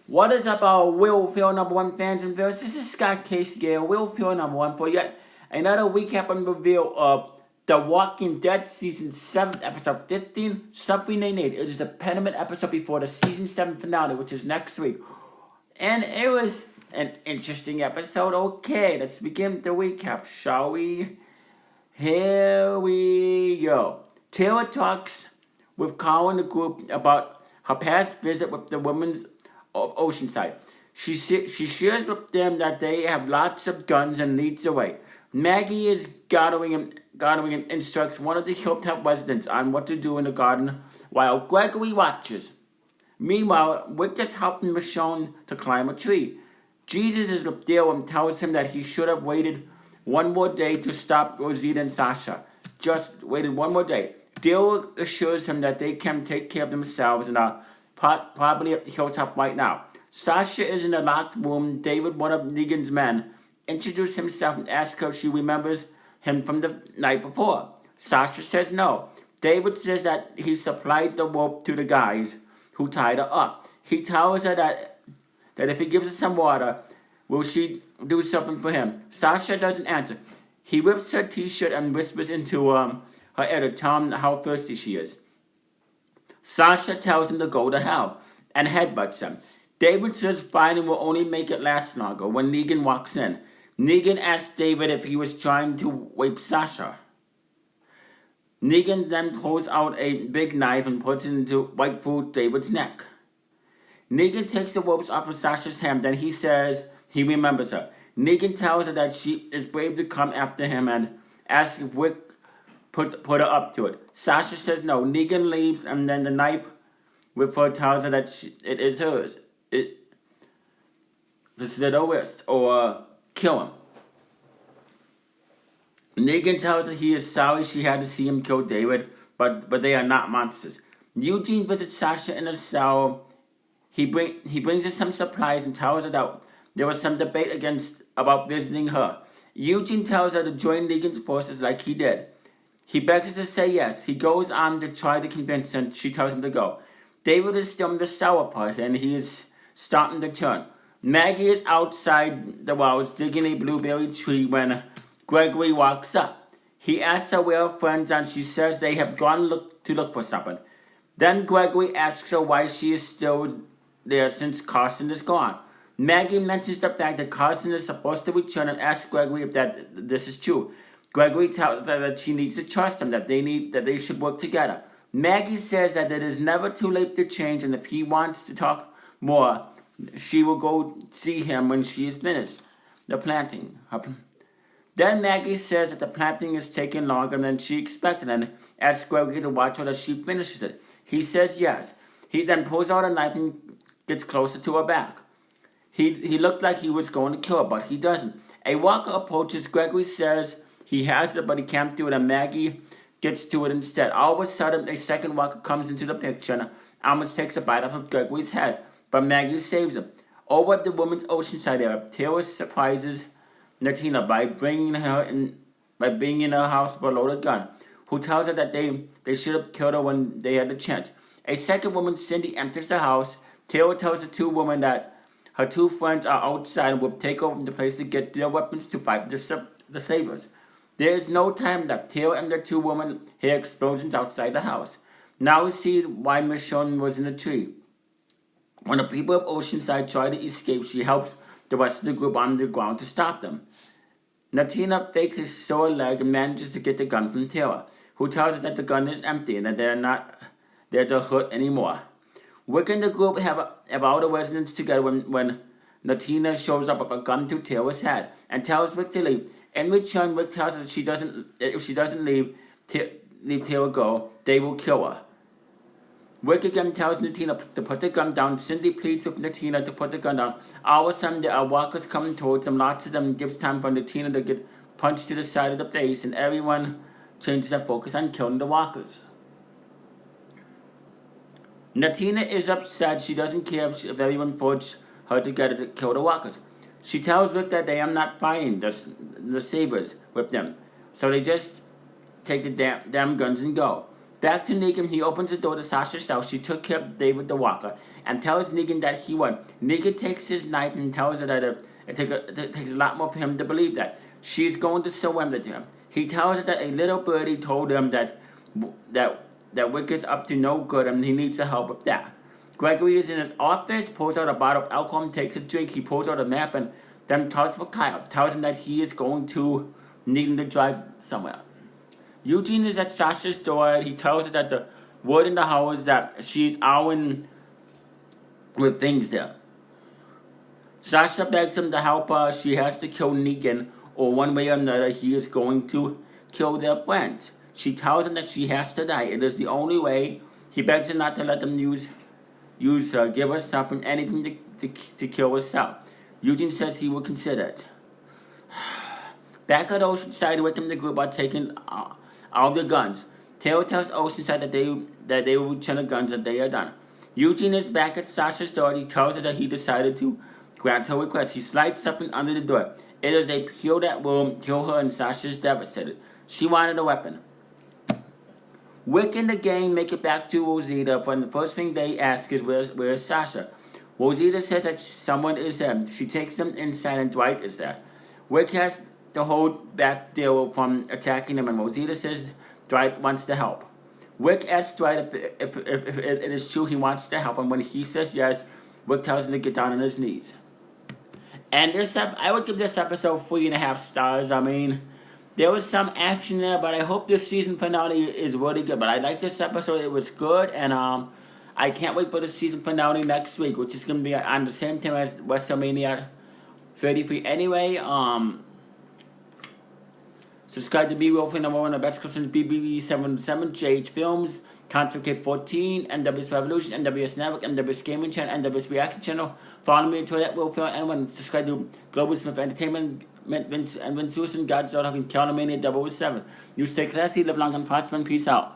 What is up, our Will Feel number one fans and viewers? This is Scott Case Gale, Will Feel number one for yet another recap and review of The Walking Dead season 7, episode 15, Something They Need. It is the penultimate episode before the season 7 finale, which is next week. And it was an interesting episode. Okay, let's begin the recap, shall we? Here we go. Taylor talks with Carl and the group about her past visit with the women's of Oceanside. She shares with them that they have lots of guns and leads the way. Maggie is gathering and instructs one of the Hilltop residents on what to do in the garden while Gregory watches. Meanwhile, Rick is helping Michonne to climb a tree. Jesus is with Dale and tells him that he should have waited one more day to stop Rosita and Sasha. Just waited one more day. Dale assures him that they can take care of themselves and are probably at the Hilltop right now. Sasha is in the locked room. David, one of Negan's men, introduces himself and asks her if she remembers him from the night before. Sasha says no. David says that he supplied the rope to the guys who tied her up. He tells her that if he gives her some water, will she do something for him? Sasha doesn't answer. He rips her t-shirt and whispers into her ear to tell him how thirsty she is. Sasha tells him to go to hell and headbutts him. David says fighting will only make it last longer when Negan walks in. Negan asks David if he was trying to rape Sasha. Negan then pulls out a big knife and puts it right through David's neck. Negan takes the ropes off of Sasha's hand, then he says he remembers her. Negan tells her that she is brave to come after him and asks if Rick put her up to it. Sasha says no. Negan leaves, and then the knife with her tells her that it is hers. To slit her wrist or kill him. Negan tells her he is sorry she had to see him kill David, but they are not monsters. Eugene visits Sasha in her cell. He brings her some supplies and tells her that there was some debate about visiting her. Eugene tells her to join Negan's forces like he did. He begs her to say yes. He goes on to try to convince her, and she tells him to go. David is still in the cell with her, and he is starting to turn. Maggie is outside the walls digging a blueberry tree when Gregory walks up. He asks her where her friends are, and she says they have gone to look for something. Then Gregory asks her why she is still there since Carson is gone. Maggie mentions the fact that Carson is supposed to return and asks Gregory if this is true. Gregory tells her that she needs to trust him, that they should work together. Maggie says that it is never too late to change, and if he wants to talk more, she will go see him when she is finished the planting. Then Maggie says that the planting is taking longer than she expected and asks Gregory to watch her as she finishes it. He says yes. He then pulls out a knife and gets closer to her back. He looked like he was going to kill her, but he doesn't. A walker approaches. Gregory says he has it, but he can't do it, and Maggie gets to it instead. All of a sudden, a second walker comes into the picture and almost takes a bite off of Gregory's head, but Maggie saves him. Over at the women's Oceanside area, Taylor surprises Natina by bringing her in her house with a loaded gun, who tells her that they should have killed her when they had the chance. A second woman, Cindy, enters the house. Taylor tells the two women that her two friends are outside and will take over the place to get their weapons to fight the Savers. There is no time left. Taylor and the two women hear explosions outside the house. Now we see why Michonne was in the tree. When the people of Oceanside try to escape, she helps the rest of the group on the ground to stop them. Natina fakes a sore leg and manages to get the gun from Taylor, who tells her that the gun is empty and that they are not there to hurt anymore. Rick and the group have all the residents together when Natina shows up with a gun to Taylor's head and tells Rick to leave. In return, Rick tells her that if she doesn't leave Taylor go, they will kill her. Rick again tells Natina to put the gun down. Cindy pleads with Natina to put the gun down. All of a sudden, there are walkers coming towards them. Lots of them gives time for Natina to get punched to the side of the face, and everyone changes their focus on killing the walkers. Natina is upset. She doesn't care if everyone forces her together to kill the walkers. She tells Rick that they are not fighting the Sabers with them, so they just take the damn guns and go. Back to Negan, he opens the door to Sasha's house. She took care of David the Walker and tells Negan that he won. Negan takes his knife and tells her that it takes a lot more for him to believe that she's going to surrender to him. He tells her that a little birdie told him that Wick is up to no good and he needs the help with that. Gregory is in his office, pulls out a bottle of alcohol and takes a drink. He pulls out a map and then talks for Kyle. Tells him that he is going to need him to drive somewhere. Eugene is at Sasha's door. He tells her that the word in the house is that she's out with things there. Sasha begs him to help her. She has to kill Negan, or one way or another, he is going to kill their friends. She tells him that she has to die. It is the only way. He begs her not to let them use her, give her something, anything to kill herself. Eugene says he will consider it. Back at Oceanside, Wick and the group are taking all the guns. Taylor tells Oceanside that they will return the guns and they are done. Eugene is back at Sasha's door. He tells her that he decided to grant her request. He slides something under the door. It is a pill that will kill her, and Sasha is devastated. She wanted a weapon. Wick and the gang make it back to Rosita, and the first thing they ask is where is Sasha? Rosita says that someone is there. She takes them inside and Dwight is there. Wick has to hold back Daryl from attacking them, and Rosita says Dwight wants to help. Wick asks Dwight if it is true he wants to help, and when he says yes, Wick tells him to get down on his knees. And I would give this episode 3.5 stars. I mean, there was some action there, but I hope this season finale is really good. But I like this episode; it was good, and I can't wait for the season finale next week, which is going to be on the same time as WrestleMania 33. Anyway, subscribe to Be Real for number one of the best questions, BBB77, JH Films, Concept Kid 14, NWS Revolution, NWS Network, NWS Gaming Channel, NWS Reaction Channel. Follow me on Twitter at Will Film, and subscribe to Global Smith Entertainment, Vince Wilson, Godzilla, and Calumania 007. You stay classy, live long and prosper, and peace out.